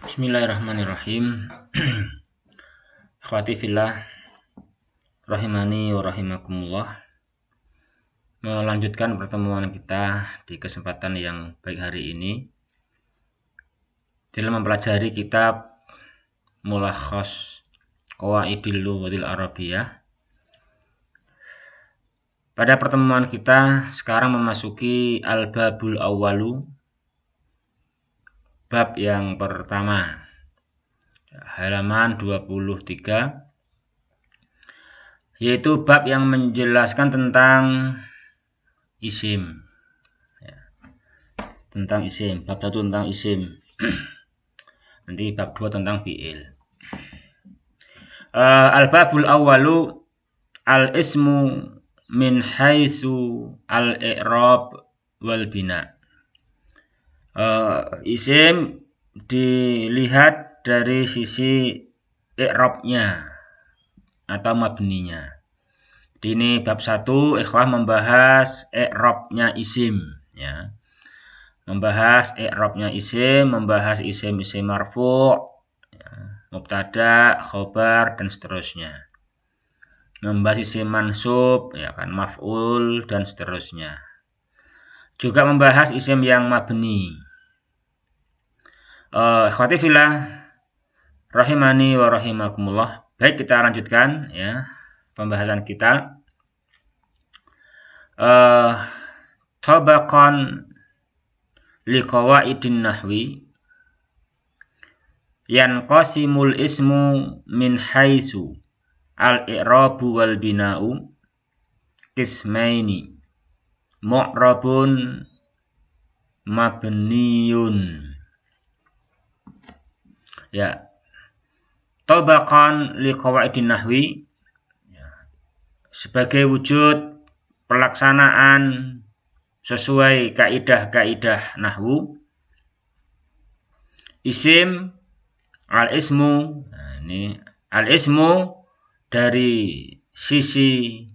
Bismillahirrahmanirrahim. Akhwati fillah rahimani wa rahimakumullah. Melanjutkan pertemuan kita di kesempatan yang baik hari ini dalam mempelajari kitab Mulakhas Qawaidil Lughatil Arabiyyah. Pada pertemuan kita sekarang memasuki al-babul awwalu, bab yang pertama, halaman 23, yaitu bab yang menjelaskan tentang isim. Tentang isim, bab 1 tentang isim. Nanti bab 2 tentang fi'il. Al-babul awwalu al-ismu min haitsu al-i'rab wal bina. Isim dilihat dari sisi i'rabnya atau mabninya. Ini bab 1 ikhwah membahas i'rabnya isim, ya. Membahas i'rabnya isim, membahas isim-isim marfu', ya, mubtada, khobar dan seterusnya. Membahas isim mansub, ya kan, maf'ul dan seterusnya. Juga membahas isim yang mabni. Ikhwati fillah rahimani wa rahimakumullah. Baik, kita lanjutkan ya pembahasan kita. Tabaqan liqawaidin nahwi yanqasimul ismu min haitsu al-i'rabu wal bina'u qismaini mu'rabun mabniyun. Ya, tabaqan liqawaidin nahwi, ya, sebagai wujud pelaksanaan sesuai kaidah-kaidah nahwu. Isim al-ismu, nah ini al-ismu dari sisi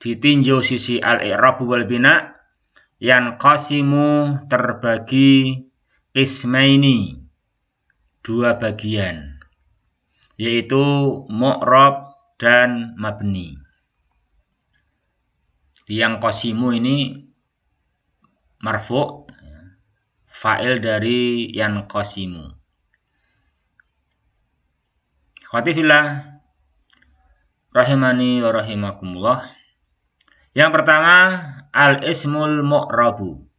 ditinjau sisi al-i'rab wal bina, yanqasimu terbagi qismaini, dua bagian, yaitu mu'rab dan mabni. Yang qasimu ini marfu', fa'il dari yanqasimu. Ikhwati fillah rahimani wa rahimakumullah. Yang pertama, al-ismul mu'rabu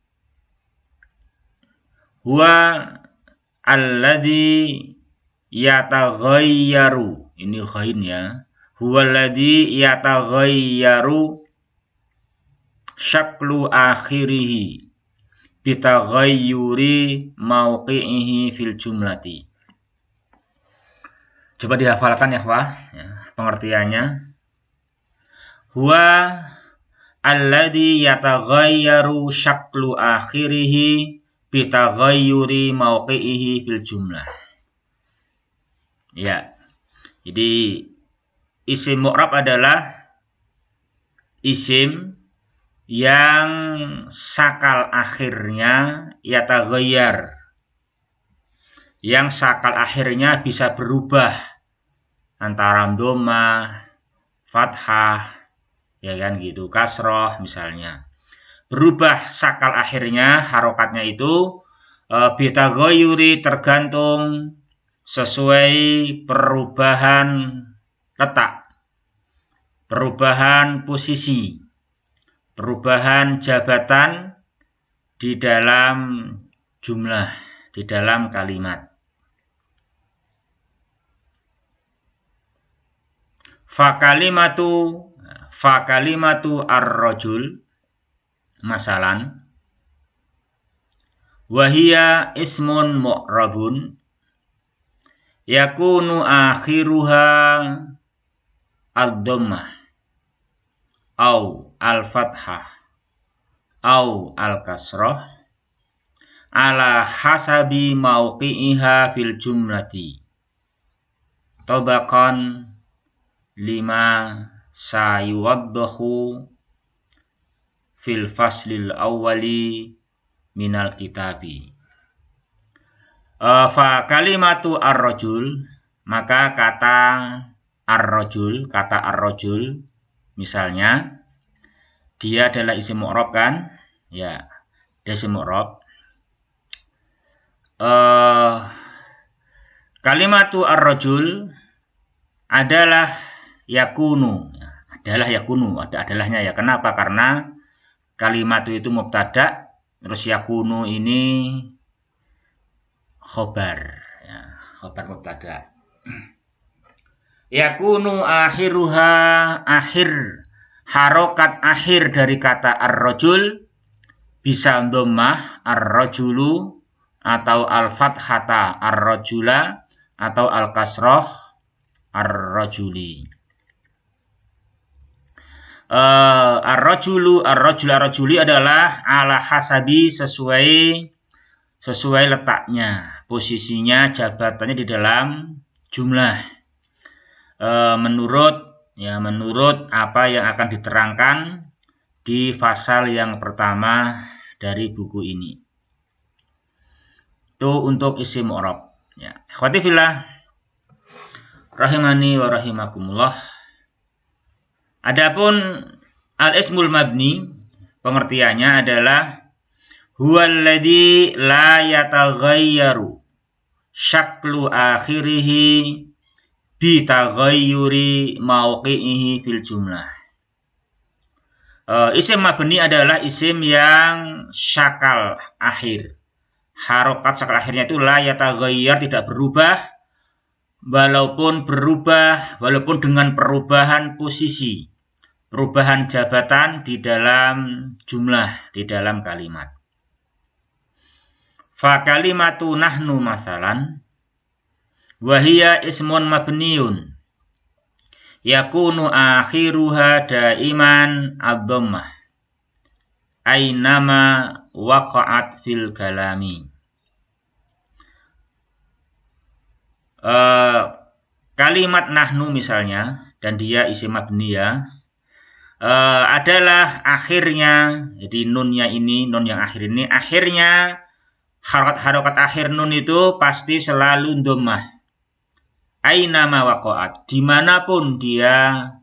huwa alladhi yataghayyaru. Ini ghain ya. Huwa alladhi yataghayyaru syaklu akhirihi bitaghayyuri mauqi'ihi fil jumlati. Coba dihafalkan ya, Pak, ya, pengertiannya. Huwa alladhi yataghayyaru syaklu akhirihi bitaghayyuri mauqi'ihi fil jumlah. Ya. Jadi isim mu'rab adalah isim yang sakal akhirnya yataghayyar. Yang sakal akhirnya bisa berubah antara dhammah, fathah, ya kan gitu, kasroh misalnya. Berubah sakal akhirnya, harokatnya itu bitaghayyuri, tergantung sesuai perubahan letak, perubahan posisi, perubahan jabatan di dalam jumlah, di dalam kalimat. Fakalimatu ar-rajul masalan wahia ismun mu'rabun yakunu akhiruha ad-dhammah au al-fathah au al-kasrah ala hasabi mauqi'iha fil jumlati tabaqan lima sayuwaddahu fil faslil awwali minal kitabi. Fa kalimatu ar-rajul, maka kata ar-rajul misalnya dia adalah isim mu'rab kan? Ya, dia isim mu'rab. Kalimatu ar-rajul adalah yakunu. Adalah yakunu, ada adalahnya ya. Kenapa? Karena kalimatu itu mubtada, terus yakunu ini khobar. Ya, khobar mubtada. Yakunu akhiruha, harokat akhir dari kata ar-rajul bisa dhammah ar-rajulu atau al-fathata ar-rajula atau al-kasroh ar-rajuli. Ar-rajuli adalah ala hasabi sesuai letaknya, posisinya, jabatannya di dalam jumlah. Menurut apa yang akan diterangkan di pasal yang pertama dari buku ini. Itu untuk isim mu'rab. Ya, ikhwati fillah rahimani wa rahimakumullah. Adapun al-ismul mabni, pengertiannya adalah huwallazi la yataghayyaru syaklu akhirihi bi taghayyuri mauqi'ihi fil jumlah. Isim mabni adalah isim yang syakal akhir. Harokat syakal akhirnya itu la yataghayyar, tidak berubah, walaupun dengan perubahan posisi, perubahan jabatan di dalam jumlah, di dalam kalimat. Fa kalimatu nahnu masalan wahia ismun mabniun yakunu akhiruha daiman ad-dhammah ainama waqa'at fil kalami. Kalimat nahnu misalnya, dan dia isim mabni ya, adalah akhirnya, jadi nunnya ini, nun yang akhir ini, akhirnya harokat akhir nun itu pasti selalu dhammah. Ainama waqa'at, dimanapun dia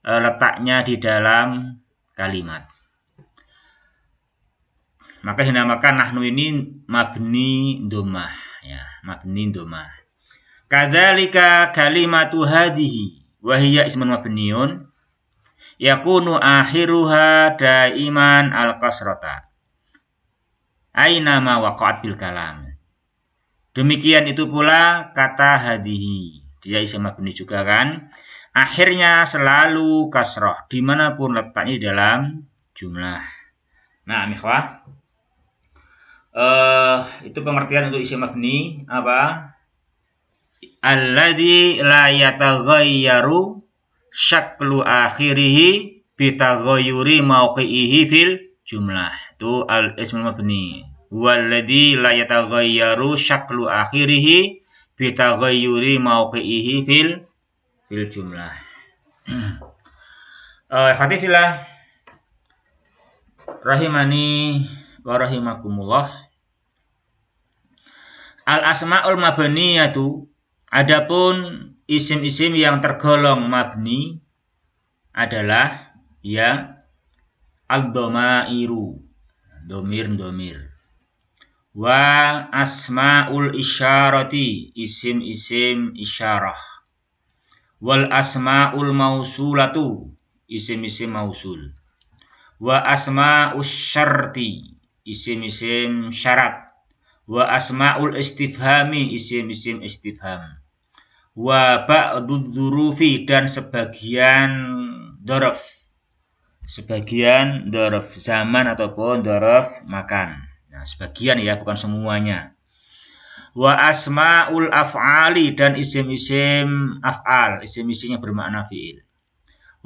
letaknya di dalam kalimat. Maka dinamakan nahnu ini mabni dhammah, ya, mabni dhammah. Kadzalika kalimatu hadhihi wa hiya ismun mabniun yakunu akhiruha daiman al-kasrata ainama waqa'at bil kalam. Demikian itu pula kata hadhihi, dia isim mabni juga kan, akhirnya selalu kasrah dimanapun letaknya di dalam jumlah. Nah, ikhwah, itu pengertian untuk isim mabni apa? Alladzi la yataghayyaru syaklu akhirihi bitaghayyuri mauqi'ihi fil jumlah. Itu al-ismul mabni. Walladzi la yataghayyaru syaklu akhirihi bitaghayyuri mauqi'ihi fil jumlah. Hadifillah rahimani wa rahimakumullah. Al-asma'ul mabniyatu, adapun isim-isim yang tergolong mabni adalah ya ad-dhamairu, domir. Wa asma'ul isyarati, isim-isim isyarah. Wal asma'ul mausulatu, isim-isim mausul. Wa asma'us syarti, isim-isim syarat. Wa asma'ul istifhami, isim-isim istifham. Wa ba'dudz dzurufi, dan sebagian dzaraf. Sebagian dzaraf zaman ataupun dzaraf makan. Nah, sebagian ya, bukan semuanya. Wa asma'ul af'ali, dan isim-isim af'al, isim-isim yang bermakna fi'il.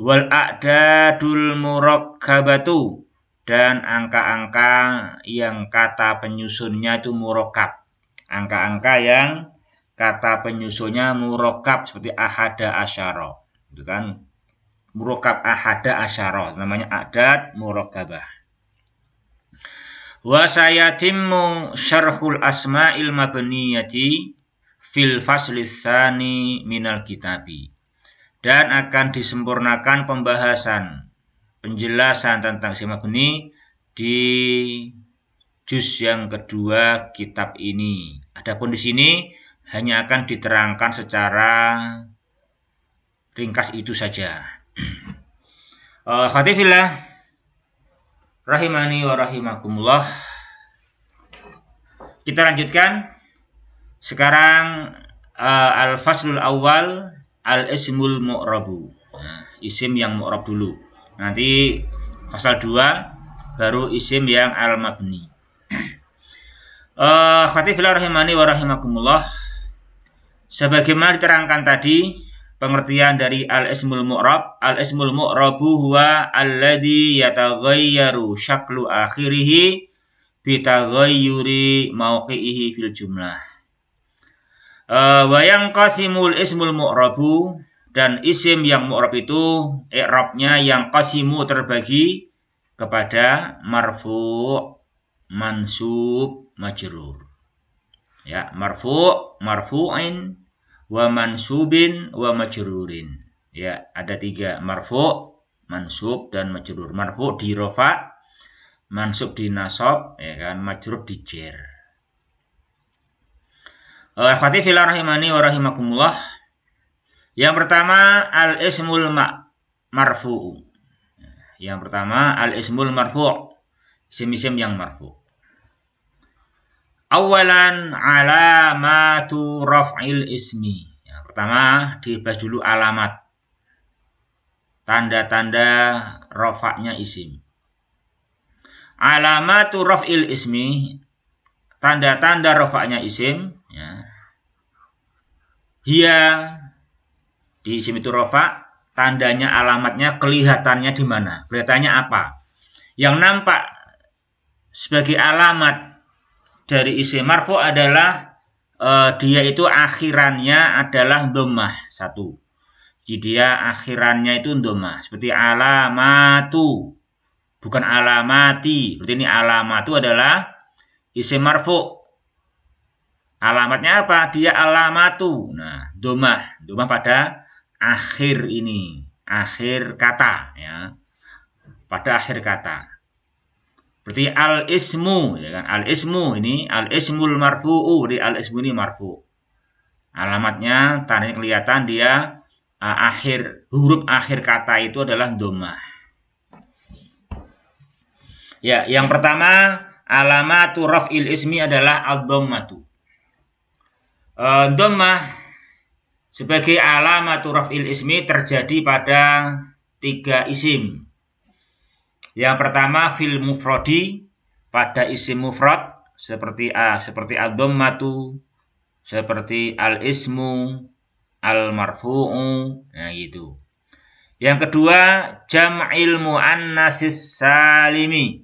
Wal a'dadul murakkabatu, dan angka-angka yang kata penyusunnya itu murakkab. Angka-angka yang kata penyusunnya murakkab seperti ahada asyara. Itu kan murakkab ahada asyara, namanya a'dad murakkabah. Wa sayatimmu syarhul asma'il mabniyati fil fasli tsani minal kitabi. Dan akan disempurnakan pembahasan penjelasan tentang isim mabni di juz yang kedua kitab ini. Adapun di sini hanya akan diterangkan secara ringkas itu saja. Khatifillah rahimani wa rahimakumullah. Kita lanjutkan. Sekarang al-faslul awal al-ismul mu'rabu. Nah, isim yang mu'rab dulu. Nanti fasal 2 baru isim yang al-mabni. Khatifillah rahimani wa rahimakumullah. Sebagaimana diterangkan tadi, pengertian dari al-ismul mu'rab, al-ismul mu'rabu huwa alladhi yataghayyaru syaklu akhirihi bitaghayyuri mauqi'ihi fil jumlah. Wa yanqasimul ismul mu'rabu, dan isim yang mu'rab itu i'rabnya yang qasimu terbagi kepada marfu', mansub, majrur. Ya, marfu'in wa mansubin wa majrurin. Ya, ada 3, marfu', mansub, dan majrur. Marfu' di rafa', mansub di nasab, ya kan, majrur di jar. Akhwati fillah rahimani wa rahimakumullah. Yang pertama al-ismul marfu'. Yang pertama al-ismul marfu', isim-isim yang marfu'. Awalan alamatu raf'il ismi. Yang pertama dibahas dulu alamat, tanda-tanda rafa'nya isim. Alamatu raf'il ismi, tanda-tanda rafa'nya isim, ya. Hiya, di isim itu rafa', tandanya, alamatnya, kelihatannya di mana? Kelihatannya apa? Yang nampak sebagai alamat dari isim marfu' adalah dia itu akhirannya adalah dhammah 1. Jadi dia akhirannya itu dhammah, seperti alamatu, bukan alamati. Berarti ini alamatu adalah isim marfu'. Alamatnya apa? Dia alamatu. Nah, dhammah pada akhir ini, akhir kata, ya. Pada akhir kata. Berarti al-ismu, ya kan? Al-ismu ini al-ismul marfu'u, di al-ismu ini marfu'. Alamatnya, tandanya kelihatan dia huruf akhir kata itu adalah dhammah. Ya, yang pertama alamatu raf'il ismi adalah ad-dhammatu. Dhammah sebagai alamatu raf'il ismi terjadi pada 3 isim. Yang pertama fil mufradi, pada isim mufrad seperti ad-dhammatu, seperti al-ismu, al-marfu'u, nah gitu. Yang kedua jam'il muannatsis salimi.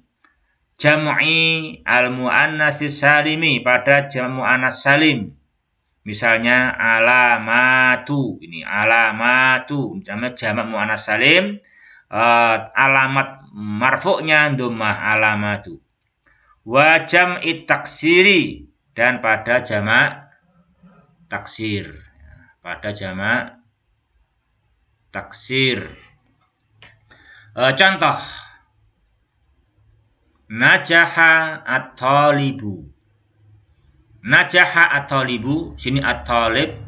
Jam'i al-muannatsis salimi pada jam' muannas salim. Misalnya alamatu, ini alamatu, misalnya jamak muannas salim, alamat marfu'nya dhammah alamatu. Wa jam'i taksiri, dan pada jamak taksir. Pada jamak taksir. Contoh najaha at-talibu. Najaha at-talibu, sini at-talib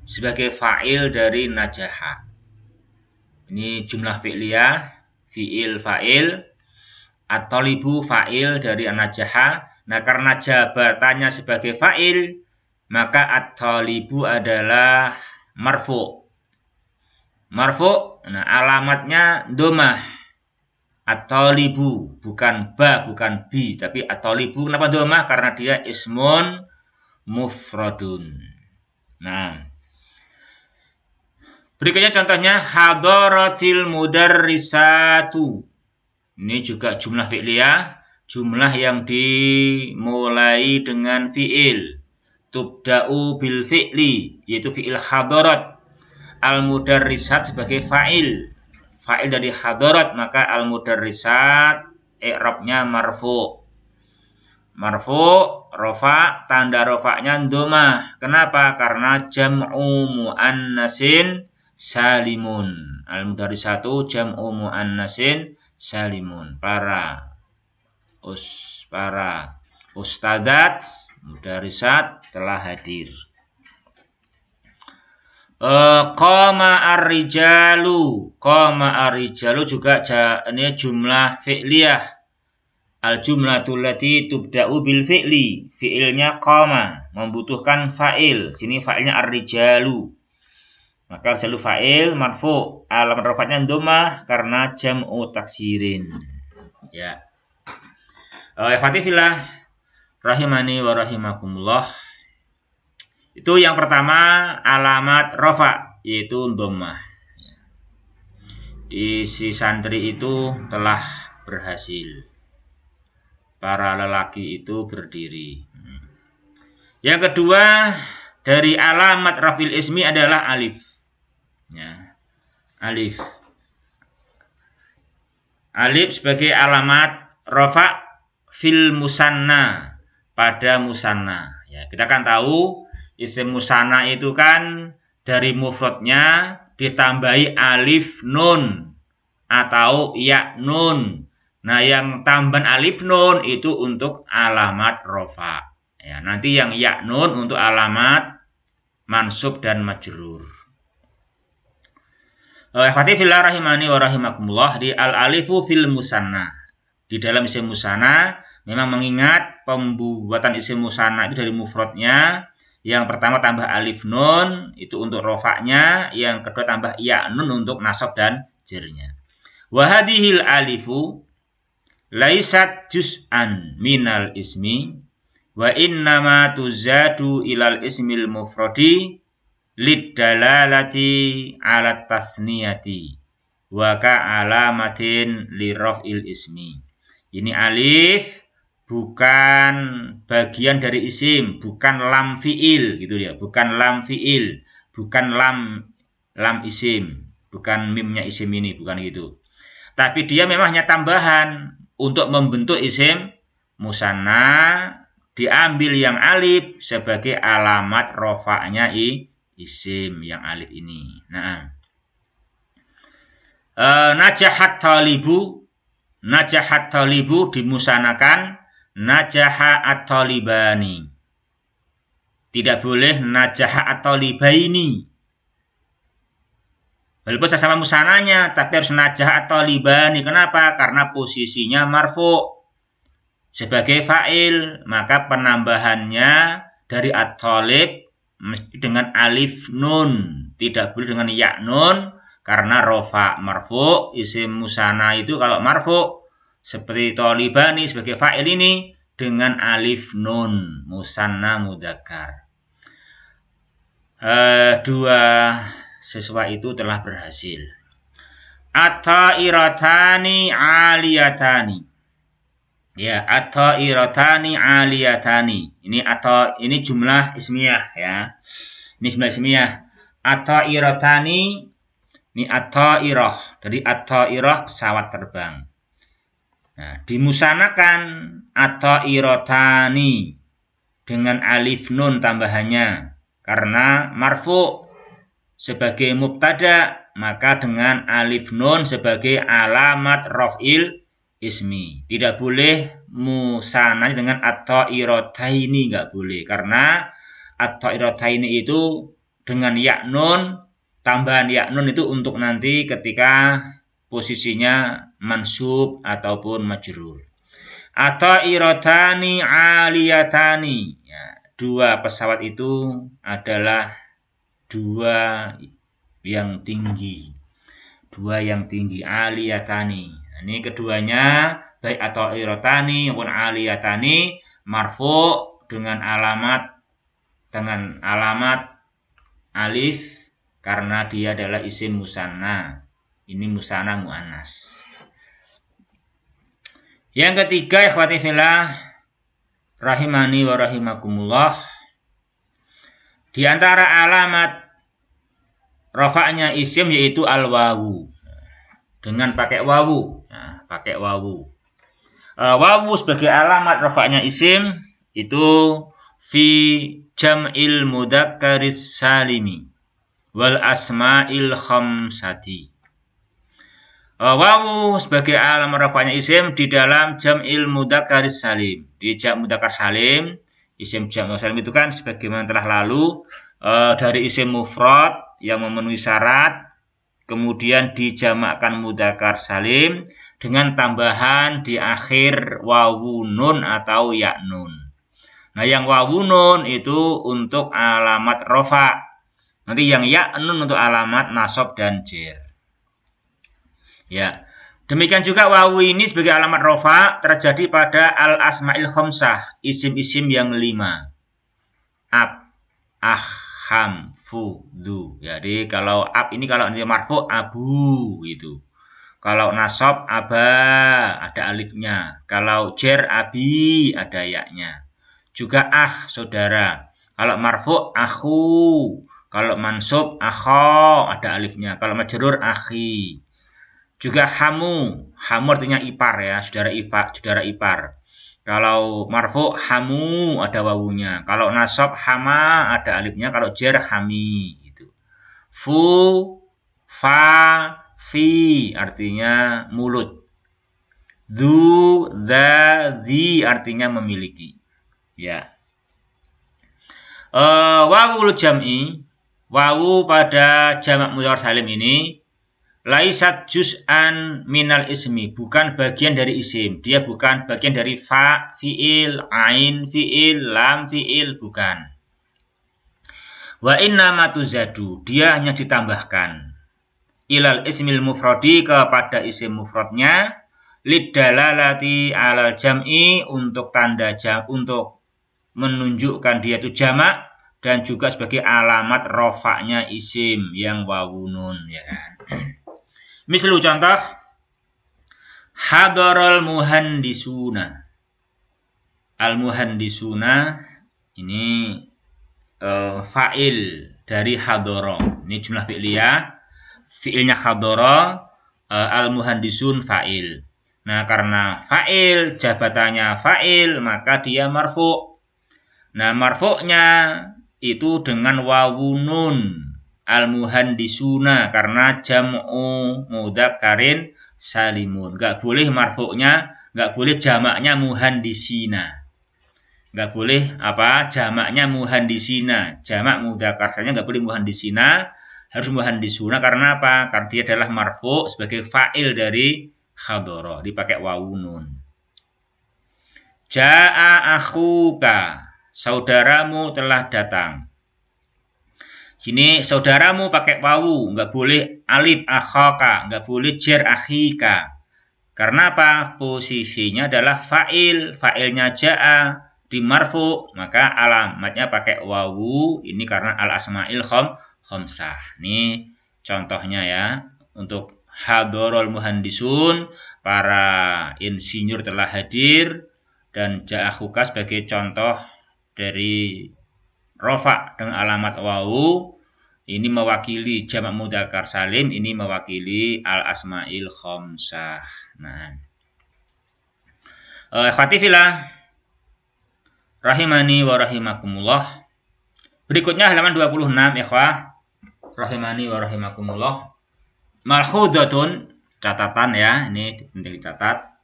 sebagai fa'il dari najaha. Ini jumlah fi'liyah, fi'il fa'il, at-talibu fa'il dari najaha. Nah, karena jabatannya sebagai fa'il, maka at-talibu adalah marfu'. Marfu', nah alamatnya dhammah. At-talibu, bukan ba, bukan bi, tapi at-talibu. Kenapa dhammah? Karena dia ismun mufradun. Nah, berikutnya contohnya hadaratil mudarrisatu. Ini juga jumlah fi'liyah, jumlah yang dimulai dengan fi'il. Tubda'u bil fi'li, yaitu fi'il hadarat. Al-mudarrisat sebagai fa'il. Fa'il dari hadarat, maka al-mudarrisat i'rabnya marfu'. marfu, rofa, tanda rofaknya dhammah. Kenapa? Karena jam'u muannasin salimun. Al-mudarrisatu jam'u muannasin salimun. Para ustadzat, mudarrisat telah hadir. Qama ar-rijalu. Qama ar-rijalu juga ini jumlah fi'liyah. Al-jumlatul lati tubda'u bil fi'li. Fi'ilnya qama, membutuhkan fa'il. Sini fa'ilnya ar-rijalu. Maka rijalu fa'il marfu, alamat rafa'nya dhammah karena jam'u taksirin. Ya. Fatifillah rahimani wa rahimakumullah. Itu yang pertama alamat rafa, yaitu dhammah. Di si santri itu telah berhasil. Para lelaki itu berdiri. Yang kedua dari alamat rafil ismi adalah alif. Ya. Alif. Alif sebagai alamat rafa fil musanna, pada musanna. Ya, kita kan tahu isim musanna itu kan dari mufradnya ditambahi alif nun atau ya nun. Nah, yang tambahan alif nun itu untuk alamat rofa. Ya, nanti yang ya nun untuk alamat mansub dan majrur. Fatifillah rahimani wa rahimakumullah, di al-alifu fil musanna. Di dalam isim musanna memang mengingat pembuatan isim musanna itu dari mufradnya. Yang pertama tambah alif nun itu untuk rofaknya, yang kedua tambah ya nun untuk nasab dan jernya. Wa hadhil alifu laisat juz'an minal ismi wa innama tuzadu ilal ismil mufradi liddalalati ala tasniyati wa ka'alamatin liraf'il ismi. Ini alif bukan bagian dari isim, bukan lam fi'il gitu ya, bukan lam fi'il, bukan lam isim, bukan mimnya isim ini, bukan gitu. Tapi dia memang hanya tambahan untuk membentuk isim musanna, diambil yang alif sebagai alamat rofa'nya isim yang alif ini. Nah, najahat talibu dimusanakan najaha at-talibani. Tidak boleh najaha at-talibaini. Walaupun sama musananya, tapi harus najaha at-talibani. Kenapa? Karena posisinya marfu sebagai fa'il, maka penambahannya dari at-talib mesti dengan alif nun, tidak boleh dengan ya nun, karena rofa marfu. Isim musanna itu kalau marfu seperti talibani sebagai fa'il ini dengan alif nun, musanna mudzakkar. Dua siswa itu telah berhasil. At-ta'iratani 'aliyatani. Ya, at-ta'iratani 'aliyatani. Ini jumlah ismiyah ya. Ini jumlah ismiyah. At-ta'iratani ini at-ta'irah. Dari at-ta'irah pesawat terbang. Nah, dimusanakan at-ta'iratani dengan alif nun tambahannya karena marfu sebagai mubtada, maka dengan alif nun sebagai alamat raf'il ismi. Tidak boleh musananya dengan at-ta'irataini, enggak boleh, karena at-ta'irataini itu dengan ya nun, tambahan ya nun itu untuk nanti ketika posisinya mansub ataupun majrur. At-ta'iratani 'aliyatani. Ya, dua pesawat itu adalah dua yang tinggi. Dua yang tinggi, 'aliyatani. Ini keduanya baik at-ta'iratani maupun 'aliyatani marfu dengan alamat alif karena dia adalah isim musanna. Ini musanna muannas. Yang ketiga, ikhwati fillah rahimani wa rahimakumullah, di antara alamat rafa'nya isim yaitu al-wawu. Dengan pakai wawu. Nah, pakai wawu. Wawu sebagai alamat rafa'nya isim itu fi jam'il mudzakkharis salimi wal asma'il khamsati. Wawu sebagai alamat rafa'nya isim di dalam jam'il mudzakkharis salim. Di jam' mudzakkar salim, isim jam' mudzakkar salim itu kan sebagaimana telah lalu dari isim mufrad yang memenuhi syarat kemudian dijamakkan mudzakkar salim dengan tambahan di akhir wawu nun atau ya nun. Nah, yang wawu nun itu untuk alamat rafa. Nanti yang ya nun untuk alamat nasab dan jar. Ya. Demikian juga wawu ini sebagai alamat rafa terjadi pada al-asma'il khamsah, isim-isim yang 5. Ab, ah, ham, fu, du. Jadi kalau ab ini kalau nanti marfu abu gitu. Kalau nasab aba ada alifnya. Kalau jar abi ada ya-nya. Juga saudara. Kalau marfu akhu. Kalau mansub akho ada alifnya. Kalau majrur akhi. Juga hamu. Hamu artinya ipar ya, saudara ipar. Kalau marfu hamu ada wawunya. Kalau nasab hama ada alifnya. Kalau jar hami gitu. Fu, fa, fi artinya mulut. Du, dha, di artinya memiliki. Ya. Wawul jam'i, wawu pada jamak mudzakkar salim ini laisat juz'an minal ismi, bukan bagian dari isim. Dia bukan bagian dari fa, fi'il, ain, fi'il, lam, fi'il, bukan. Wa inna matuzadu, dia hanya ditambahkan ilal ismil mufradi kepada isim mufradnya lidalalati alal jam'i untuk tanda jam, untuk menunjukkan dia itu jamak dan juga sebagai alamat rofaknya isim yang wawunun ya kan. Misal contoh hadarul muhandisuna. Al muhandisuna ini fa'il dari hadara. Ini jumlah fi'liyah. Fi'ilnya hadara, al-muhandisun fa'il. Nah, karena fa'il, jabatannya fa'il, maka dia marfu'. Nah, marfu'nya itu dengan wawu nun, al-muhandisuna, karena jam'u mudzakkarin salimun. Nggak boleh marfu'nya, nggak boleh jamaknya muhandisina. Nggak boleh jamaknya muhandisina. Jamak mudzakkar saja nggak boleh muhandisina. Harus muhandisuna karena apa? Karena dia adalah marfu sebagai fa'il dari khadara, dipakai wawu nun. Ja'a akhuka, saudaramu telah datang. Sini saudaramu pakai wawu, nggak boleh alif akhaka, nggak boleh jar akhika. Karena apa? Posisinya adalah fa'il, fa'ilnya ja'a di marfu, maka alamatnya pakai wawu. Ini karena al-asma'il khamsah. Ini contohnya ya. Untuk hadarul muhandisun, para insinyur telah hadir, dan ja'akhuka sebagai contoh dari rofa dengan alamat wawu. Ini mewakili jamak mudzakkar salim, ini mewakili al-asma'il khamsah. Nah, ikhwati fillah rahimani wa rahimakumullah. Berikutnya halaman 26 ikhwah rahimani wa rahimakumullah. Malhudatun, catatan ya, ini penting dicatat.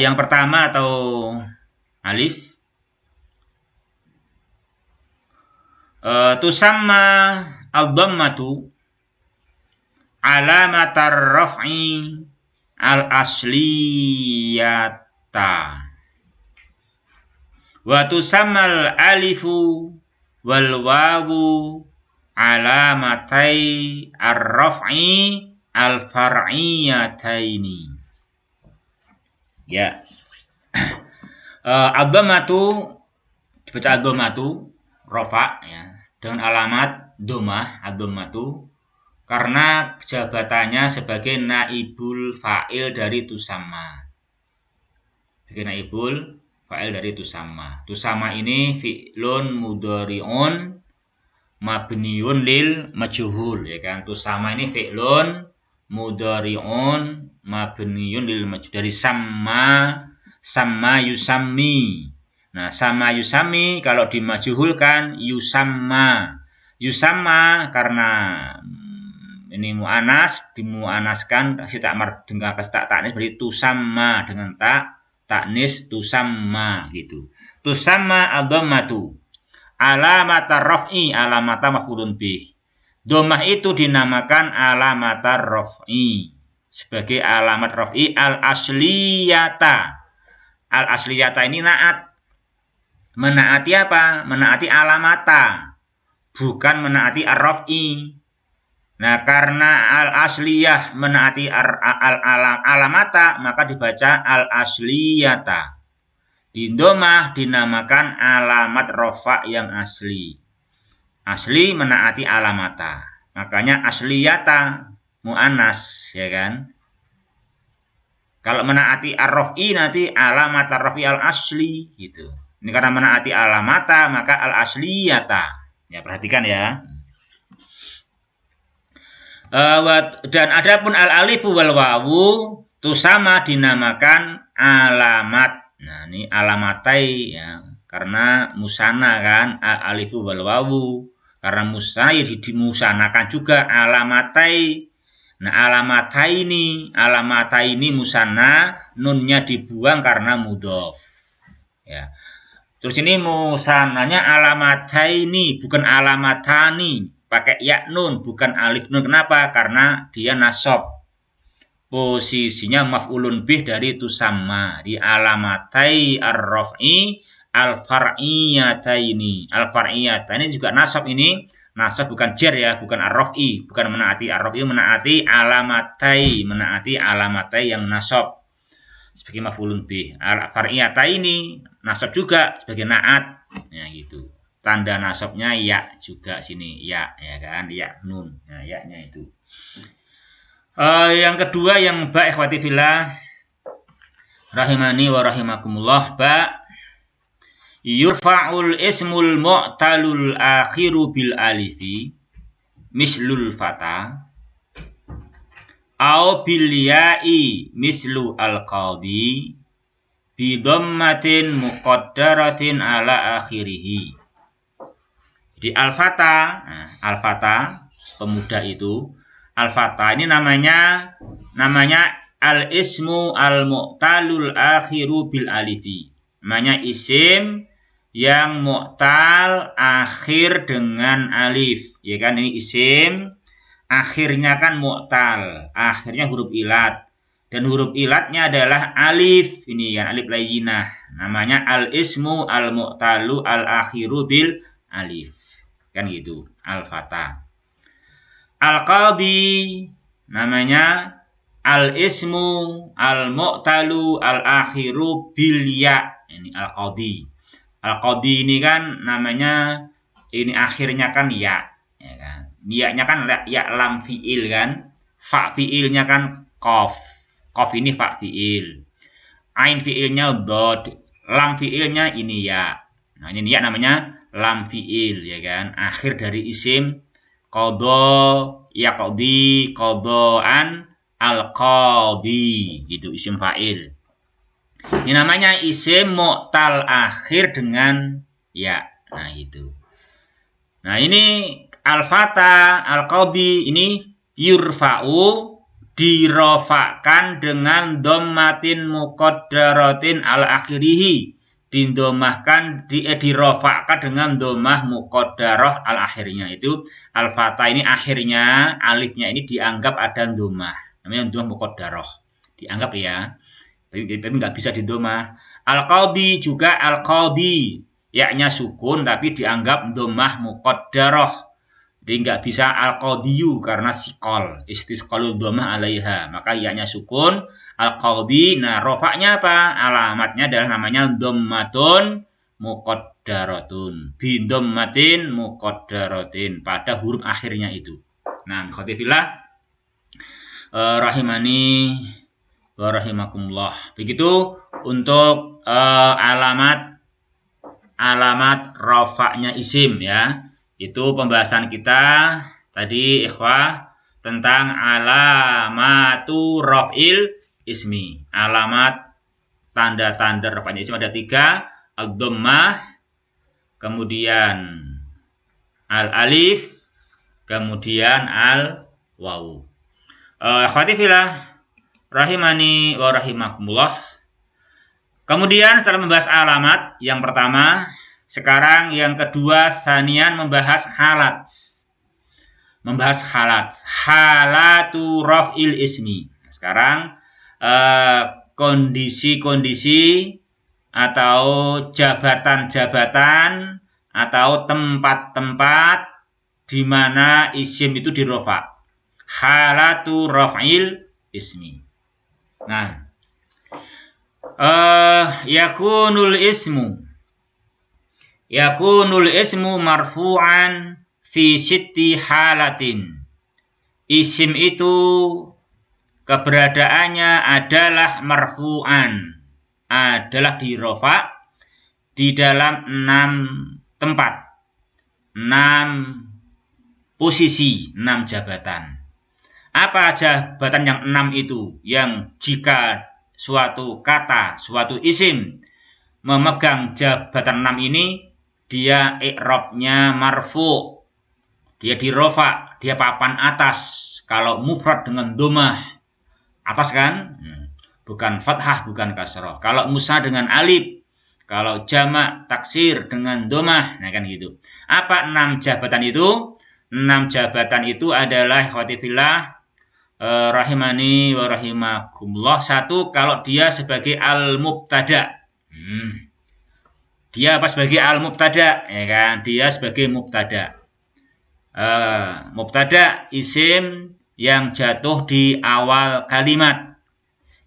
Yang pertama atau alif, tusamma ad-dhammatu alamatar raf'i al-asliyata wa tusammal alifu wal wawu alamatai ar-raf'i al-far'iyataini. Ya. Ad-dhammatu dibaca ad-dhammatu rafa ya, dengan alamat dhammah ad-dhammatu karena jabatannya sebagai naibul fa'il dari tusamma. Sebagai naibul fa'il dari tusamma. Tusamma ini fi'lun mudhari'un mabniun lil majhul ya kan. Tusamma ini fi'lun mudhari'un mabniun lil majhul dari sama yusammi. Nah, sama yusammi kalau dimajuhulkan yusamma karena ini mu'anas, dimu'anaskan si ta'mar dengan tak taknis berarti tusamma dengan taknis tusamma gitu. Tusamma ad-dhammatu alamatar raf'i alamata maf'ulun bih. Dhammah itu dinamakan alamatar raf'i sebagai alamat raf'i al-asliyata. Al-asliyata ini naat. Menaati apa? Menaati alamata. Bukan menaati ar-raf'i. Nah, karena al-asliyah menaati alamata, maka dibaca al-asliyata. Di dhammah dinamakan alamat rafa yang asli. Asli menaati alamata. Makanya asliyata mu'annas, ya kan? Kalau menaati ar-raf'i nanti alamat ar-raf'i al-asli gitu. Ini karena menaati alamata maka al-asliyata. Ya, perhatikan ya. Dan adapun al-alifu wal wawu itu sama dinamakan alamat. Nah, ini alamatai ya, karena musana kan al-alifu wal wawu. Karena musana ya dimusanakan juga alamatai. Nah, alamatai ini musana, nunnya dibuang karena mudhof. Ya. Terus ini musananya alamataini bukan alamatani. Pakai ya nun bukan alif nun. Kenapa? Karena dia nasab. Posisinya maf'ulun bih dari tusamma. Di alamatai ar-raf'i al-far'iyataini. Al-far'iyataini juga nasab ini. Nasab bukan jar ya, bukan ar-raf'i, bukan menaati ar-raf'i, menaati alamatai yang nasab sebagai maf'ulun bih. Al-far'iyataini nasab juga sebagai naat. Ya gitu. Tanda nasabnya ya juga sini ya kan, ya nun. Nah, ya-nya itu. Yang kedua yang ba ikhwati fillah rahimani wa rahimakumullah, ba yurfa'ul ismul mu'talul akhiru bil alifi mislul fata au bil ya'i mislu al qadhi bi dhammatin muqaddaratin ala akhirih. Di al-fata, al-fata pemuda itu, al-fata ini namanya al-ismu al-mu'talul akhiru bil alifi. Namanya isim yang mu'tal akhir dengan alif. Ya kan, ini isim akhirnya kan mu'tal, akhirnya huruf ilat. Dan huruf ilatnya adalah alif. Ini kan alif layyinah. Namanya al-ismu al-mu'talu al-akhiru bil alif. Kan gitu, al-fata. Al-qadhi namanya al-ismu al-mu'talu al-akhiru bil ya. Ini al-qadhi. Al-qadhi ini kan namanya ini akhirnya kan ya kan. Ya-nya kan ya lam fi'il kan. Fa fi'ilnya kan qaf. Qaf ini fa fi'il. Ain fi'ilnya dhad. Lam fi'ilnya ini ya. Nah, ini ya namanya lam fi'il ya kan, akhir dari isim qadha yaqdi qadhaan al-qadhi gitu, isim fa'il. Ini namanya isim mu'tal akhir dengan ya. Nah, itu. Nah, ini al-fata al-qadhi ini yurfa'u dirofakkan dengan dhammatin muqaddaratin al-akhirihi. Dindomahkan dirofakkan dengan domah muqaddarah al akhirnya. Itu al-fata ini akhirnya alifnya ini dianggap ada domah, namanya domah muqaddarah, dianggap ya, tapi nggak bisa didomah. Al-qadhi juga al-qadhi ya-nya sukun tapi dianggap domah muqaddarah, jadi nggak bisa al-qadhiyu karena siqal istisqalu domah alaiha, maka ya-nya sukun. Al-qadhi, nah rofaknya apa? Alamatnya adalah namanya dhammatun muqaddaratun, bi dhammatin muqaddaratin, pada huruf akhirnya itu. Nah, khotifillah rahimani wa rahimakumullah. Begitu untuk alamat rofaknya isim ya. Itu pembahasan kita tadi ikhwah tentang alamatu raf'il ismi. Alamat tanda-tanda raf'nya ismi ada 3, ad-dhammah, kemudian al-alif, kemudian al-waw. Akhwati fillah rahimani wa rahimakumullah. Kemudian setelah membahas alamat yang pertama, sekarang yang kedua sanian membahas halat. Membahas halat. Halatu raf'il ismi. Sekarang kondisi-kondisi atau jabatan-jabatan atau tempat-tempat di mana isim itu dirofa. Halatu raf'il ismi. Nah, yakunul ismu marfu'an fi sitti halatin. Isim itu keberadaannya adalah marfu'an, adalah dirofa di dalam 6 tempat, 6 posisi, 6 jabatan. Apa jabatan yang 6 itu? Yang jika suatu kata, suatu isim memegang jabatan 6 ini, dia i'rabnya marfu'. Dia dirofa, dia papan atas. Kalau mufrad dengan domah, atas kan? Bukan fathah, bukan kasrah. Kalau musa dengan alif, kalau jamak taksir dengan domah, nah kan gitu. Apa 6 jabatan itu? 6 jabatan itu adalah ikhwati fillah rahimani wa rahimakumullah. 1, kalau dia sebagai al-mubtada. Dia apa sebagai al-mubtada? Ya kan? Dia sebagai mubtada. Mubtada isim yang jatuh di awal kalimat.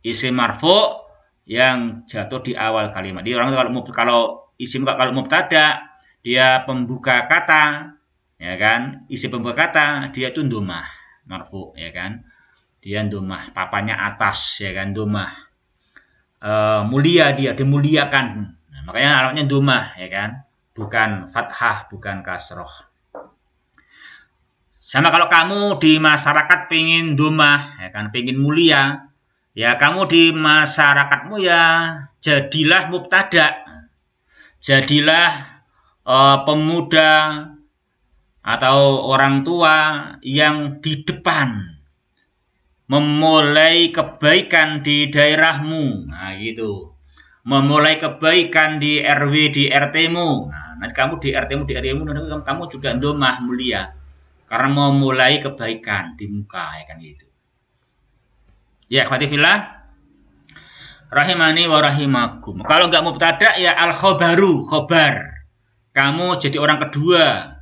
Isim marfu yang jatuh di awal kalimat. Di orang kalau isim kalau mubtada dia pembuka kata, ya kan? Isim pembuka kata dia itu domah, marfu, ya kan? Dia domah, papannya atas, ya kan, domah. Mulia, dia dimuliakan. Nah, makanya alamatnya domah, ya kan? Bukan fathah, bukan kasroh. Sama kalau kamu di masyarakat pengen domah, ya kan, pengen mulia, ya kamu di masyarakatmu ya jadilah mubtada. Jadilah pemuda atau orang tua yang di depan memulai kebaikan di daerahmu. Nah, gitu. Memulai kebaikan di RW, di RT-mu. Nah, nanti kamu di RT-mu, nanti kamu juga domah mulia. Karena memulai kebaikan di muka, ya kan gitu. Ya, ikhwati fillah rahimani wa rahimakum. Kalau enggak mubtada ya al-khobaru, khobar. Kamu jadi orang kedua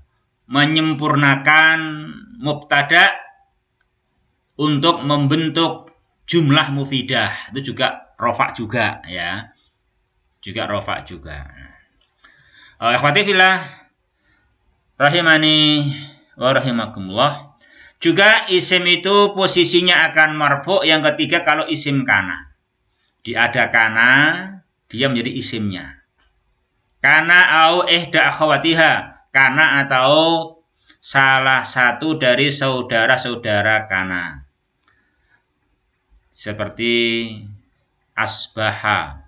menyempurnakan mubtada untuk membentuk jumlah mufidah. Itu juga rofa juga, ya. Juga rofa juga. Ikhwati fillah rahimani wa rahimakumullah. Juga isim itu posisinya akan marfu yang ketiga kalau isim kana. Ada kana, dia menjadi isimnya. Kana au ihda akhawatiha. Kana atau salah satu dari saudara-saudara kana. Seperti asbaha,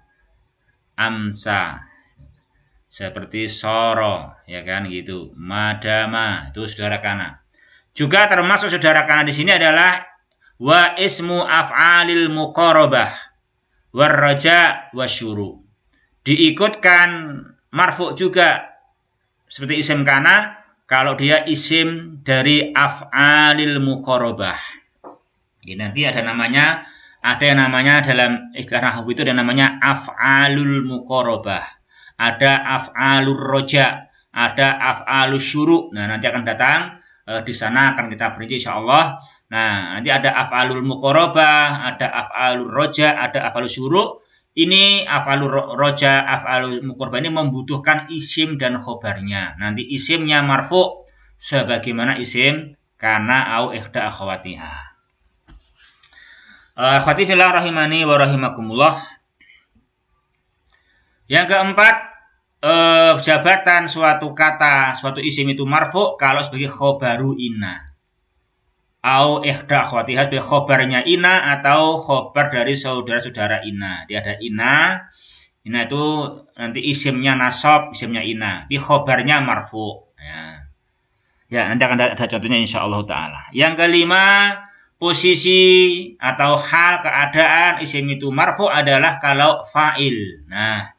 amsa, seperti soro, ya kan gitu. Madama, itu saudara kana. Juga termasuk saudara kana di sini adalah wa ismu af'alil muqarabah warraja wasyuru. Diikutkan marfu juga seperti isim kana kalau dia isim dari af'alil muqarabah. Ini nanti ada yang namanya dalam istilah nahwu itu ada namanya af'alul muqarabah. Ada af'alur roja, ada af'alus syuru. Nah, nanti akan datang di sana akan kita perinci insyaallah. Nah, nanti ada af'alul muqarabah, ada af'alur roja, ada af'alus syuru. Ini af'alur roja, af'alul muqarabah ini membutuhkan isim dan khobarnya. Nanti isimnya marfu sebagaimana isim kana au ihda akhawatiha. Akhwati fillah rahimani wa rahimakumullah. Yang keempat, jabatan suatu kata, suatu isim itu marfu kalau sebagai khobaru inna. au ihda akhwatiha sebagai khobarnya ina atau khobar dari saudara-saudara ina. Dia ada ina itu nanti isimnya nasab, isimnya ina. Di khobarnya marfu. Ya, nanti akan ada contohnya insyaallah taala. Yang kelima, posisi atau hal keadaan isim itu marfu adalah kalau fa'il. Nah,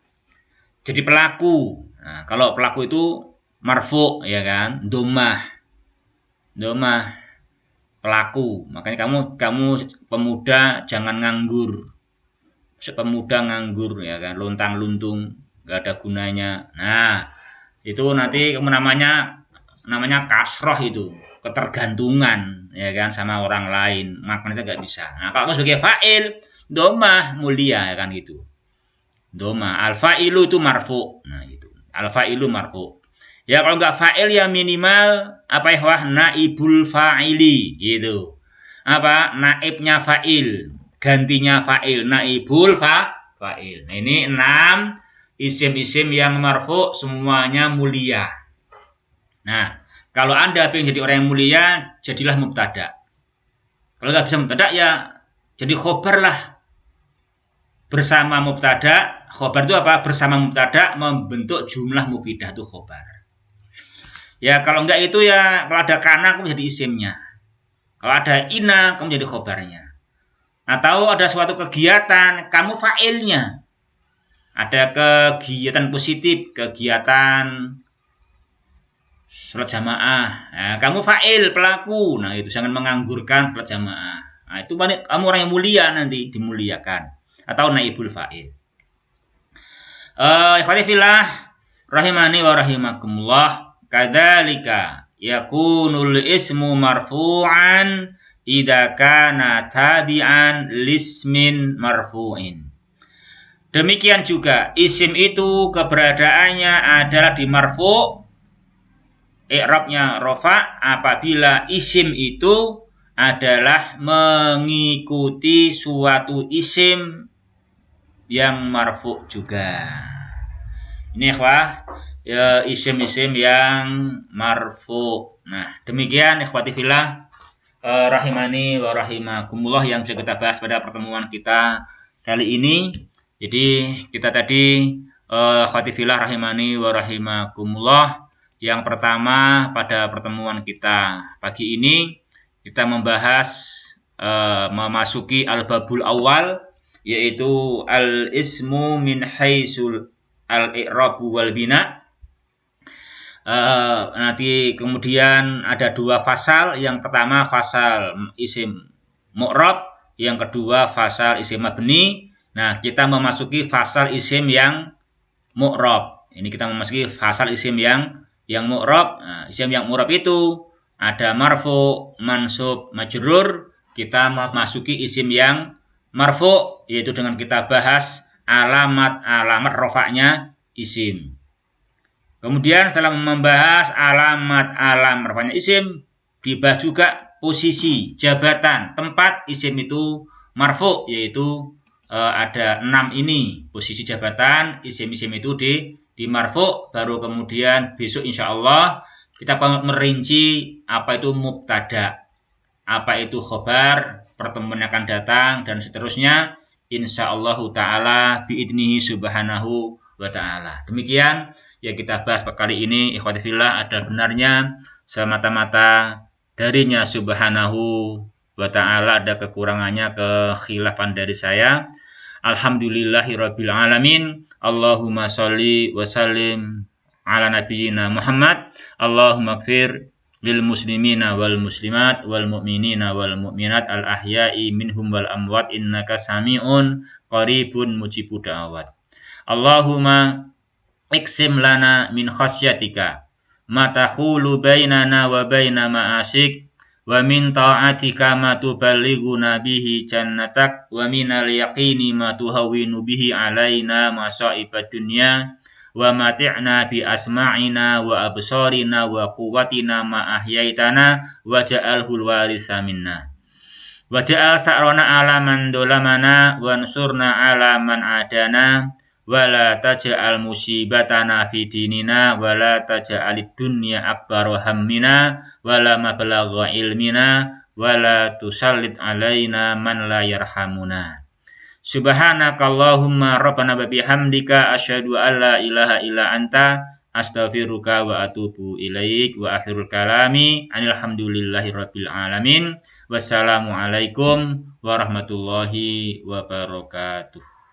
jadi pelaku. Nah, kalau pelaku itu marfu ya kan, domah pelaku. Makanya kamu pemuda jangan nganggur. Pemuda nganggur ya kan, lontang-luntung, nggak ada gunanya. Nah, itu nanti namanya kasroh itu, ketergantungan ya kan sama orang lain, maknanya nggak bisa. Nah, kalau sebagai fa'il, domah mulia ya kan gitu. Domah, al-fa'ilu itu marfu. Nah, gitu. Al-fa'ilu marfu. Ya kalau nggak fa'il ya minimal apa ya, naibul fa'ili gitu. Apa? Naibnya fa'il. Gantinya fa'il, naibul fa'il. Nah, ini 6 isim-isim yang marfu semuanya mulia. Nah, kalau Anda ingin jadi orang yang mulia, jadilah mubtada. Kalau nggak bisa mubtada ya jadi khobar lah. Bersama mubtada, khobar itu apa? Bersama mubtada membentuk jumlah mufidah itu khobar. Ya kalau enggak itu ya kalau ada kana kamu jadi isimnya. Kalau ada ina kamu jadi khobarnya. Atau ada suatu kegiatan, kamu fa'ilnya. Ada kegiatan positif, kegiatan sholat jamaah. Nah, kamu fa'il, pelaku. Nah, itu jangan menganggurkan sholat jamaah. Nah, itu kamu orang yang mulia nanti, dimuliakan. Atau naibul fa'il. Ikhwati fillah, rahimani wa rahimakumullah. Kadzalika yakunul ismu marfu'an idza kana tabi'an lismin marfu'in. Demikian juga isim itu keberadaannya adalah di marfu', i'rabnya rafa apabila isim itu adalah mengikuti suatu isim yang marfu' juga. Ini ya isim-isim yang marfu'. Nah, demikian ikhwati fillah rahimani wa rahimakumullah yang bisa kita bahas pada pertemuan kita kali ini. Jadi kita tadi ikhwati fillah rahimani wa rahimakumullah, yang pertama pada pertemuan kita pagi ini kita membahas memasuki al-babul awal, yaitu al-ismu min haitsul al-i'rabu wal bina. Nanti kemudian ada 2 fasal. Yang pertama fasal isim mu'rab, yang kedua fasal isim mabni. Nah, kita memasuki fasal isim yang mu'rab. Ini kita memasuki fasal isim yang mu'rab. Nah, isim yang mu'rab itu ada marfu, mansub, majrur. Kita memasuki isim yang marfu, yaitu dengan kita bahas alamat rafa'nya isim. Kemudian setelah membahas alamat rafa'nya isim, dibahas juga posisi, jabatan, tempat isim itu marfu, yaitu ada 6 ini posisi jabatan isim-isim itu di marfu. Baru kemudian besok insya Allah kita merinci apa itu mubtada, apa itu khobar, pertemuan akan datang dan seterusnya insya Allah ta'ala biidnihi subhanahu wa ta'ala. Demikian yang kita bahas kali ini ikhwati fillah, ada benarnya semata-mata darinya subhanahu wa ta'ala, ada kekurangannya, kekhilafan dari saya. Alhamdulillahirabbil alamin. Allahumma sholli wa sallim ala nabiyyina Muhammad. Allahumma ighfir lil muslimina wal muslimat wal mu'minina wal mu'minat al ahya'i minhum wal amwat innaka sami'un qaribun mujibud da'awat. Allahumma iksim lana min khasyatika ma tahulu bainana wa baina ma'asik wa min ta'atika ma tuballighuna bihi jannatak wa minal yaqini ma tuhawwinu bihi alaina masa'ibad dunya wa mati'na bi asma'ina wa absarina wa quwwatina ma ahyaitana wa ja'alhul waritha minna wa ja'al sa'rana ala man dolamana wa ansurna ala man adana wa la taj'al musibatana fi dinina wa la taj'alid dunya akbar hammina wa la mablagha ilmina wa la tusallit alaina man la yarhamuna. Subhanakallahumma rabbana wa bihamdika asyhadu an la ilaha illa anta astaghfiruka wa atubu ilaik wa akhirul kalami alhamdulillahi rabbil alamin. Wassalamualaikum warahmatullahi wabarakatuh.